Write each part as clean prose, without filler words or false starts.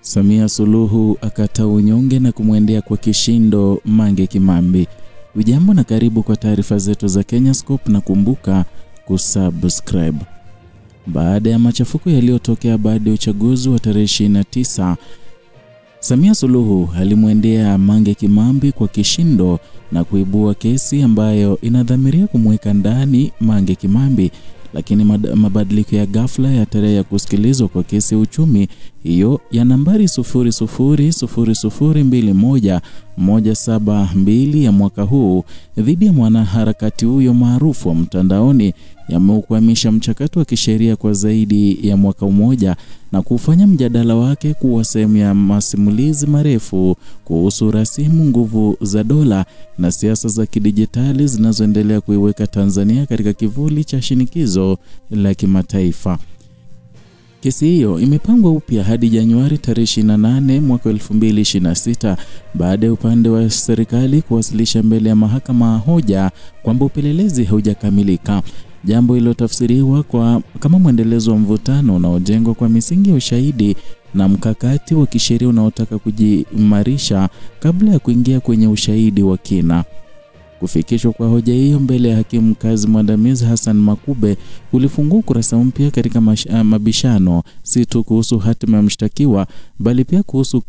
Samia Suluhu akata unyonge na kumwendea kwa kishindo Mange Kimambi. Ujambo na karibu kwa taarifa zetu za Kenyascope na kumbuka kusubscribe. Baada ya machafuko yaliyotokea baada ya uchaguzi wa tarehe 29, Samia Suluhu alimwendea Mange Kimambi kwa kishindo na kuibua kesi ambayo inadhamiria kumweka ndani Mange Kimambi. Lakini mabadiliko ya ghafla ya tarehe ya kusikilizwa kwa kesi ya uchumi hiyo ya nambari 000021172 ya mwaka huu dhidi ya mwanaharakati huyo maarufu wa mtandaoni yameukwamisha mchakato wa kisheria kwa zaidi ya mwaka mmoja na kufanya mjadala wake kuwa sehemu ya masimulizi marefu kuhusu rasimu, nguvu za dola na siasa za kidijitali zinazoendelea kuiweka Tanzania katika kivuli cha shinikizo la kimataifa. Kesi hiyo imepangwa upya hadi Januari tarehe 28 mwaka 2026 baada ya upande wa serikali kuwasilisha mbele ya mahakama hoja kwamba upelelezi haujakamilika. Jambo hilo tafsiriwa kama mwendelezo wa mvutano unaojengwa kwa misingi ya ushahidi na mkakati wa kisheria unaotaka kujiimarisha kabla ya kuingia kwenye ushahidi wa kina. Kufikishwa kwa hoja hiyo mbele ya hakimu mkazi mwandamizi Hassan Makube kulifungua kurasa mpya katika mabishano, si tu kuhusu hatima ya mshtakiwa bali pia kuhusu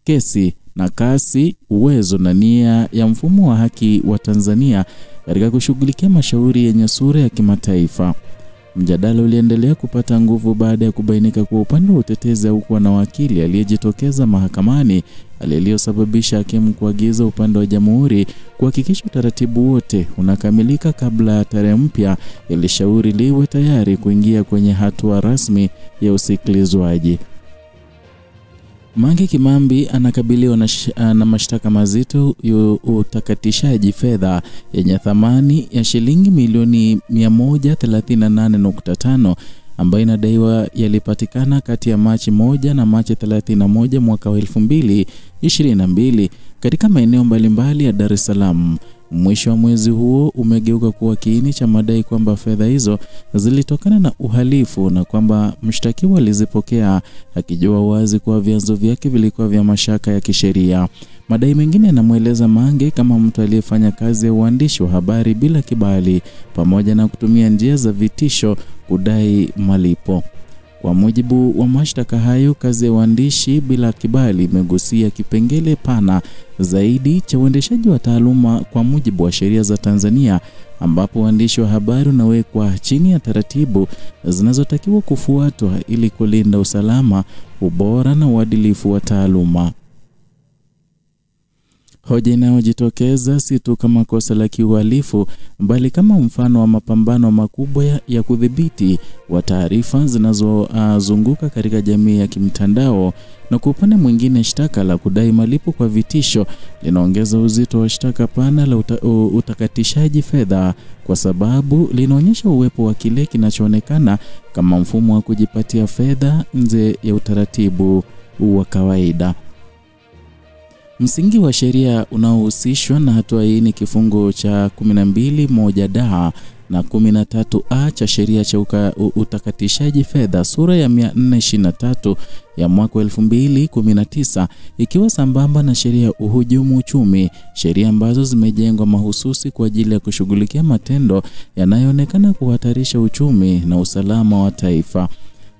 kesi na kasi, uwezo na nia ya mfumo wa haki wa Tanzania katika kushughulikia mashauri yenye sura ya kimataifa. Mjadala uliendelea kupata nguvu baada ya kubainika kwa upande wa utetezi huko na wakili aliyejitokeza mahakamani aliyosababisha hakimu kuagiza upande wa jamhuri kuhakikisha utaratibu wote unakamilika kabla ya tarehe mpya ili shauri liwe tayari kuingia kwenye hatua rasmi ya usikilizwaji. Mange Kimambi anakabiliwa na mashtaka mazito ya utakatishaji fedha yenye thamani ya shilingi milioni 138.5 ambayo inadaiwa yalipatikana kati ya Machi 1 na Machi 31 mwaka 2022 katika maeneo mbalimbali ya Dar es Salaam. Mwisho wa mwezi huo umegeuka kuwa kiini cha madai kwamba fedha hizo zilitokana na uhalifu na kwamba mshtakiwa alizipokea akijua wazi kuwa vyanzo vyake vilikuwa vya mashaka ya kisheria. Madai mengine yanamweleza Mange kama mtu aliyefanya kazi ya uandishi wa habari bila kibali pamoja na kutumia njia za vitisho kudai malipo. Kwa mujibu wa mashtaka hayo, kazi ya uandishi bila kibali imegusia kipengele pana zaidi cha uendeshaji wa taaluma kwa mujibu wa sheria za Tanzania, ambapo uandishi wa habari unawekwa chini ya taratibu zinazotakiwa kufuatwa ili kulinda usalama, ubora na uadilifu wa taaluma. Hoja inayojitokeza si tu kama kosa la kiuhalifu bali kama mfano wa mapambano makubwa ya kudhibiti wa taarifa zinazozunguka katika jamii ya kimtandao. Na kwa upande mwingine, shtaka la kudai malipo kwa vitisho linaongeza uzito wa shtaka pana la utakatishaji fedha kwa sababu linaonyesha uwepo wa kile kinachoonekana kama mfumo wa kujipatia fedha nje ya utaratibu wa kawaida. Msingi wa sheria unaohusishwa na hatua hii ni kifungu cha 12(1)d na 13A cha sheria cha utakatishaji fedha sura ya 423 ya mwaka 2019, ikiwa sambamba na sheria ya uhujumu uchumi, sheria ambazo zimejengwa mahususi kwa ajili ya kushughulikia matendo yanayoonekana kuhatarisha uchumi na usalama wa taifa.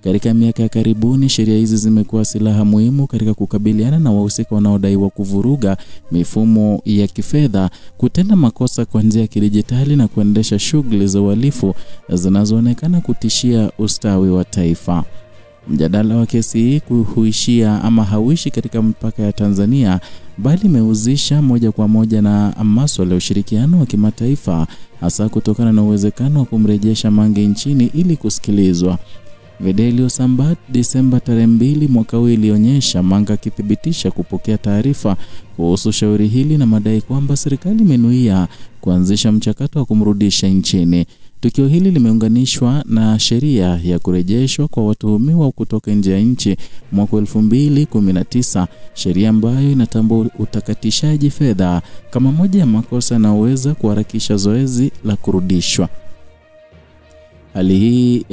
Katika miaka ya karibuni, sheria hizi zimekuwa silaha muhimu katika kukabiliana na wahusika wanaodaiwa kuvuruga mifumo ya kifedha, kutenda makosa kwa njia ya kidijitali na kuendesha shughuli za uhalifu zinazoonekana kutishia ustawi wa taifa. Mjadala wa kesi hii kuhuishia ama hauishi katika mpaka ya Tanzania bali imehusisha moja kwa moja na masuala ya ushirikiano wa kimataifa, hasa kutokana na uwezekano wa kumrejesha Mange nchini ili kusikilizwa. Video iliyosambaa Disemba tarehe 2 mwaka huu ilionyesha Mange akithibitisha kupokea taarifa kuhusu shauri hili na madai kwamba serikali imenuia kuanzisha mchakato wa kumrudisha nchini. Tukio hili limeunganishwa na sheria ya kurejeshwa kwa watuhumiwa kutoka nje ya nchi mwaka 2019, sheria ambayo inatambua utakatishaji fedha kama moja ya makosa yanayoweza kuharakisha zoezi la kurudishwa. Hali hii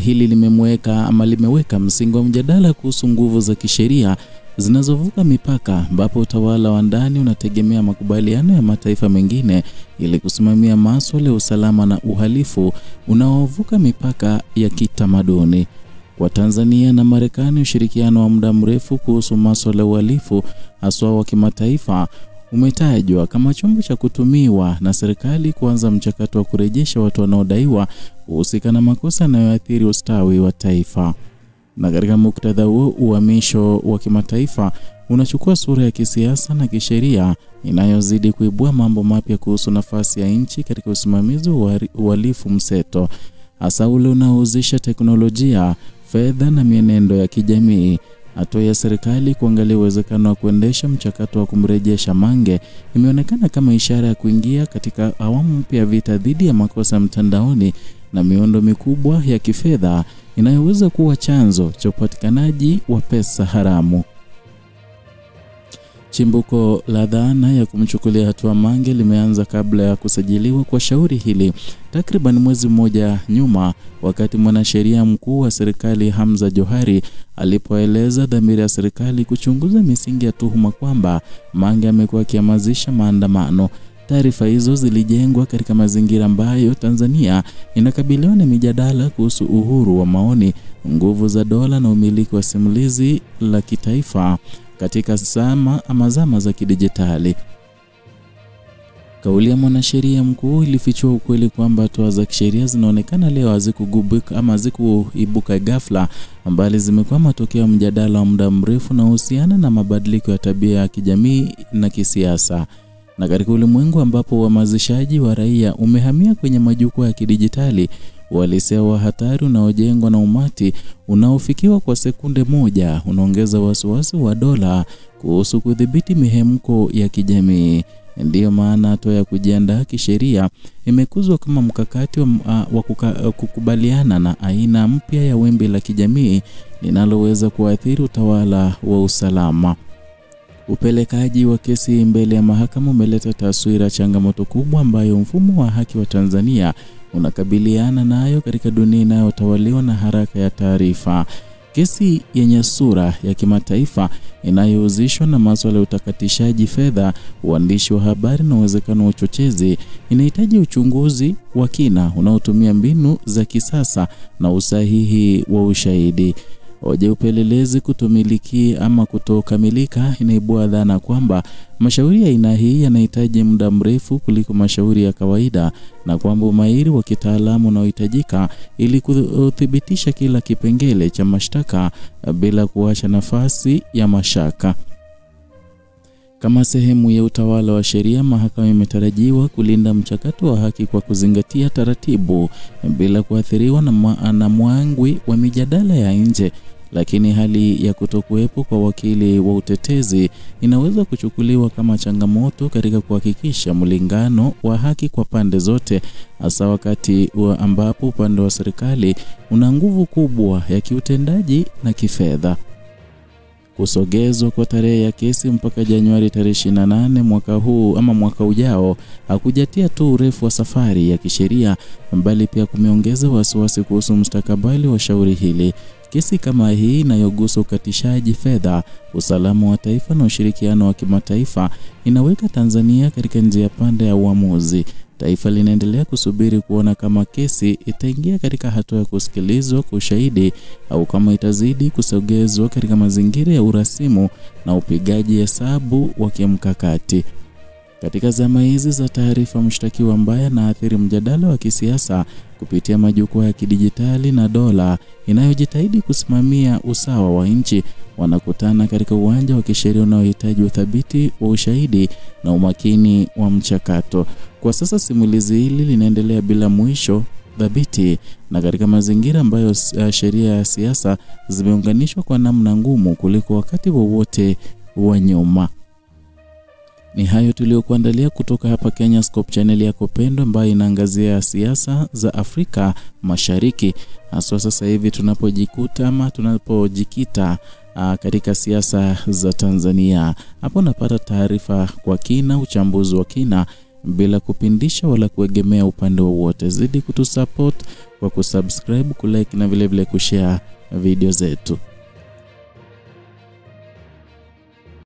hili limeweka msingi wa mjadala kuhusu nguvu za kisheria zinazovuka mipaka, ambapo utawala wa ndani unategemea makubaliano ya mataifa mengine ili kusimamia masuala ya usalama na uhalifu unaovuka mipaka ya kitamaduni. Kwa Tanzania na Marekani, ushirikiano wa muda mrefu kuhusu masuala ya uhalifu haswa wa kimataifa umetajwa kama chombo cha kutumiwa na serikali kuanza mchakato wa kurejesha watu wanaodaiwa kuhusika na makosa yanayoathiri ustawi wa taifa. Na katika muktadha huo, uhamisho wa kimataifa unachukua sura ya kisiasa na kisheria inayozidi kuibua mambo mapya kuhusu nafasi ya nchi katika usimamizi wa uhalifu mseto, hasa ule unaohusisha teknolojia, fedha na mienendo ya kijamii. Hatua ya serikali kuangalia uwezekano wa kuendesha mchakato wa kumrejesha Mange imeonekana kama ishara ya kuingia katika awamu mpya ya vita dhidi ya makosa mtandaoni na miundo mikubwa ya kifedha inayoweza kuwa chanzo cha upatikanaji wa pesa haramu. Chimbuko la dhana ya kumchukulia hatua Mange limeanza kabla ya kusajiliwa kwa shauri hili, takriban mwezi mmoja nyuma, wakati mwanasheria mkuu wa serikali Hamza Johari alipoeleza dhamira ya serikali kuchunguza misingi ya tuhuma kwamba Mange amekuwa akihamasisha maandamano. Taarifa hizo zilijengwa katika mazingira ambayo Tanzania inakabiliwa na mijadala kuhusu uhuru wa maoni, nguvu za dola na umiliki wa simulizi la kitaifa katika zama za kidijitali. Kauli ya mwanasheria mkuu ilifichua ukweli kwamba hatua za kisheria zinaonekana leo hazikuibuka ghafla, bali zimekuwa matokeo ya mjadala wa muda mrefu na uhusiana na mabadiliko ya tabia ya kijamii na kisiasa. Na katika ulimwengu ambapo uhamasishaji wa raia umehamia kwenye majukwaa ya kidijitali, uhalisia wa hatari unaojengwa na umati unaofikiwa kwa sekunde moja unaongeza wasiwasi wa dola kuhusu kudhibiti mihemko ya kijamii. Ndiyo maana hatua ya kujiandaa kisheria imekuzwa kama mkakati wa kukubaliana na aina mpya ya wimbi la kijamii linaloweza kuathiri utawala wa usalama. Upelekaji wa kesi mbele ya mahakama umeleta taswira changamoto kubwa ambayo mfumo wa haki wa Tanzania unakabiliana nayo katika dunia inayotawaliwa na haraka ya taarifa. Kesi yenye sura ya kimataifa inayohusishwa na masuala ya utakatishaji fedha, uandishi wa habari na uwezekano wa uchochezi inahitaji uchunguzi wa kina unaotumia mbinu za kisasa na usahihi wa ushahidi. Hoja upelelezi kutomiliki ama kutokamilika inaibua dhana kwamba mashauri ya aina hii yanahitaji muda mrefu kuliko mashauri ya kawaida, na kwamba umahiri wa kitaalamu unaohitajika ili kuthibitisha kila kipengele cha mashtaka bila kuacha nafasi ya mashaka. Kama sehemu ya utawala wa sheria, mahakama imetarajiwa kulinda mchakato wa haki kwa kuzingatia taratibu bila kuathiriwa na mwangwi wa mijadala ya nje. Lakini hali ya kutokuwepo kwa wakili wa utetezi inaweza kuchukuliwa kama changamoto katika kuhakikisha mlingano wa haki kwa pande zote, hasa wakati ambapo upande wa serikali una nguvu kubwa ya kiutendaji na kifedha. Kusogezwa kwa tarehe ya kesi mpaka Januari 28 mwaka huu ama mwaka ujao hakujatia tu urefu wa safari ya kisheria, bali pia kumeongeza wasiwasi kuhusu mustakabali wa shauri hili. Kesi kama hii inayogusa ukatishaji fedha, usalama wa taifa na ushirikiano wa kimataifa inaweka Tanzania katika njia panda ya uamuzi. Taifa linaendelea kusubiri kuona kama kesi itaingia katika hatua ya kusikilizwa kwa ushahidi au kama itazidi kusogezwa katika mazingira ya urasimu na upigaji hesabu wa kimkakati. Katika zama hizi za taarifa, mshtakiwa ambaye anaathiri mjadala wa kisiasa kupitia majukwaa ya kidijitali na dola inayojitahidi kusimamia usawa wa nchi wanakutana katika uwanja wa kisheria unaohitaji uthabiti wa ushahidi na umakini wa mchakato. Kwa sasa simulizi hili linaendelea bila mwisho thabiti na katika mazingira ambayo sheria ya siasa zimeunganishwa kwa namna ngumu kuliko wakati wowote wa nyuma. Ni hayo tuliokuandalia kutoka hapa Kenya Scope Channel yako pendwa ambayo inaangazia siasa za Afrika Mashariki. Haswa sasa hivi tunapojikita katika siasa za Tanzania. Hapo unapata taarifa kwa kina, uchambuzi wa kina bila kupindisha wala kuegemea upande wowote. Zidi kutusupport kwa kusubscribe, kulike na vile vile kushare video zetu.